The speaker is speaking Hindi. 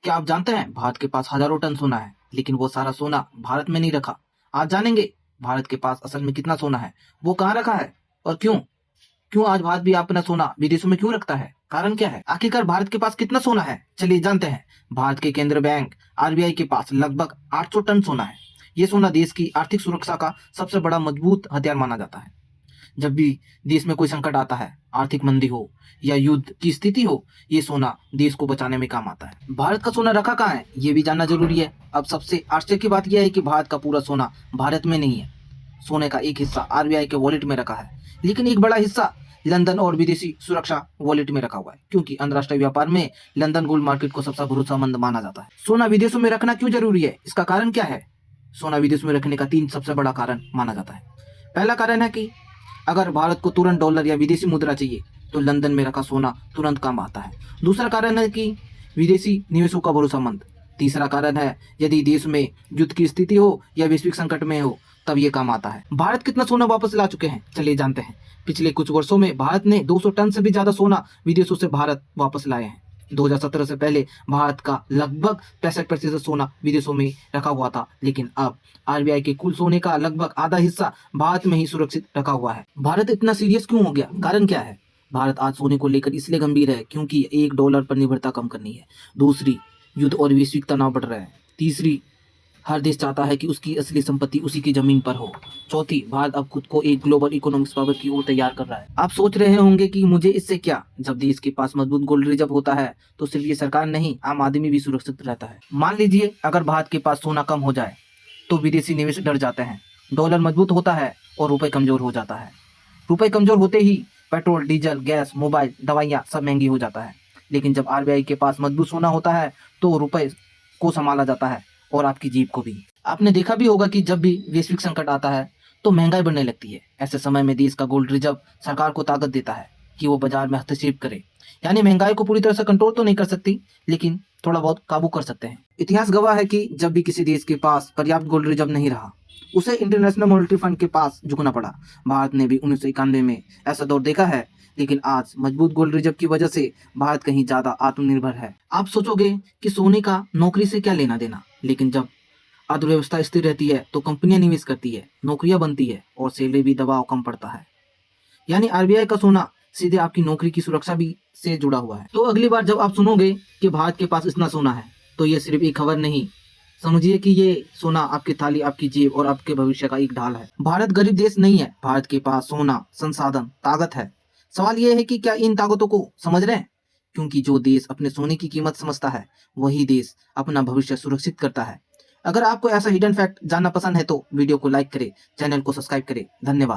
क्या आप जानते हैं भारत के पास हजारों टन सोना है, लेकिन वो सारा सोना भारत में नहीं रखा। आज जानेंगे भारत के पास असल में कितना सोना है, वो कहाँ रखा है और क्यों। क्यों आज भारत भी अपना सोना विदेशों में क्यों रखता है, कारण क्या है, आखिरकार भारत के पास कितना सोना है, चलिए जानते हैं। भारत के केंद्रीय बैंक आरबीआई के पास लगभग 800 टन सोना है। ये सोना देश की आर्थिक सुरक्षा का सबसे बड़ा मजबूत हथियार माना जाता है। जब भी देश में कोई संकट आता है, आर्थिक मंदी हो या युद्ध की स्थिति हो, ये सोना देश को बचाने में काम आता है। भारत का सोना रखा कहाँ है, ये भी जानना जरूरी है। अब सबसे आश्चर्य की बात यह है कि भारत का पूरा सोना भारत में नहीं है। सोने का एक हिस्सा आरबीआई के वॉलेट में रखा है, लेकिन एक बड़ा हिस्सा लंदन और विदेशी सुरक्षा वॉलेट में रखा हुआ है, क्योंकि अंतर्राष्ट्रीय व्यापार में लंदन गोल्ड मार्केट को सबसे भरोसेमंद माना जाता है। सोना विदेशों में रखना क्यों जरूरी है, इसका कारण क्या है। सोना विदेशों में रखने का 3 सबसे बड़ा कारण माना जाता है। पहला कारण है कि अगर भारत को तुरंत डॉलर या विदेशी मुद्रा चाहिए तो लंदन में रखा सोना तुरंत काम आता है। दूसरा कारण है कि विदेशी निवेशों का भरोसामंद। तीसरा कारण है यदि देश में युद्ध की स्थिति हो या वैश्विक संकट में हो, तब ये काम आता है। भारत कितना सोना वापस ला चुके हैं, चलिए जानते हैं। पिछले कुछ वर्षों में भारत ने 200 टन से भी ज्यादा सोना विदेशों से भारत वापस लाए हैं। 2017 से पहले भारत का लगभग 65% सोना विदेशों में रखा हुआ था, लेकिन अब आरबीआई के कुल सोने का लगभग आधा हिस्सा भारत में ही सुरक्षित रखा हुआ है। भारत इतना सीरियस क्यों हो गया, कारण क्या है। भारत आज सोने को लेकर इसलिए गंभीर है क्योंकि $1 पर निर्भरता कम करनी है। दूसरी, युद्ध और वैश्विक तनाव बढ़ रहा है। तीसरी, हर देश चाहता है कि उसकी असली संपत्ति उसी की जमीन पर हो। चौथी, भारत अब खुद को एक ग्लोबल इकोनॉमिक्स पावर की ओर तैयार कर रहा है। आप सोच रहे होंगे कि मुझे इससे क्या, जब देश के पास मजबूत गोल्ड रिजर्व होता है तो सिर्फ ये सरकार नहीं, आम आदमी भी सुरक्षित रहता है। मान लीजिए अगर भारत के पास सोना कम हो जाए तो विदेशी निवेश डर जाते हैं, डॉलर मजबूत होता है और रुपए कमजोर हो जाता है। रुपए कमजोर होते ही पेट्रोल, डीजल, गैस, मोबाइल, दवाइयाँ सब महंगी हो जाता है। लेकिन जब आरबीआई के पास मजबूत सोना होता है तो रुपए को संभाला जाता है और आपकी जेब को भी। आपने देखा भी होगा कि जब भी वैश्विक संकट आता है तो महंगाई बढ़ने लगती है। ऐसे समय में देश का गोल्ड रिजर्व सरकार को ताकत देता है कि वो बाजार में हस्तक्षेप करे। यानी महंगाई को पूरी तरह से कंट्रोल तो नहीं कर सकती, लेकिन थोड़ा बहुत काबू कर सकते हैं। इतिहास गवाह है कि जब भी किसी देश के पास पर्याप्त गोल्ड रिजर्व नहीं रहा, उसे इंटरनेशनल मॉनेटरी फंड के पास झुकना पड़ा। भारत ने भी 1991 में ऐसा दौर देखा है, लेकिन आज मजबूत गोल्ड रिजर्व की वजह से भारत कहीं ज्यादा आत्मनिर्भर है। आप सोचोगे कि सोने का नौकरी से क्या लेना देना, लेकिन जब अर्थव्यवस्था स्थिर रहती है तो कंपनियां निवेश करती है, नौकरियां बनती है और सैलरी भी दबाव कम पड़ता है। यानी आरबीआई का सोना सीधे आपकी नौकरी की सुरक्षा भी से जुड़ा हुआ है। तो अगली बार जब आप सुनोगे कि भारत के पास इतना सोना है, तो ये सिर्फ एक खबर नहीं, समझिए कि ये सोना आपकी थाली, आपकी जेब और आपके भविष्य का एक ढाल है। भारत गरीब देश नहीं है, भारत के पास सोना, संसाधन, ताकत है। सवाल यह है कि क्या इन ताकतों को समझ रहे हैं, क्योंकि जो देश अपने सोने की कीमत समझता है वही देश अपना भविष्य सुरक्षित करता है। अगर आपको ऐसा हिडन फैक्ट जानना पसंद है तो वीडियो को लाइक करें, चैनल को सब्सक्राइब करें। धन्यवाद।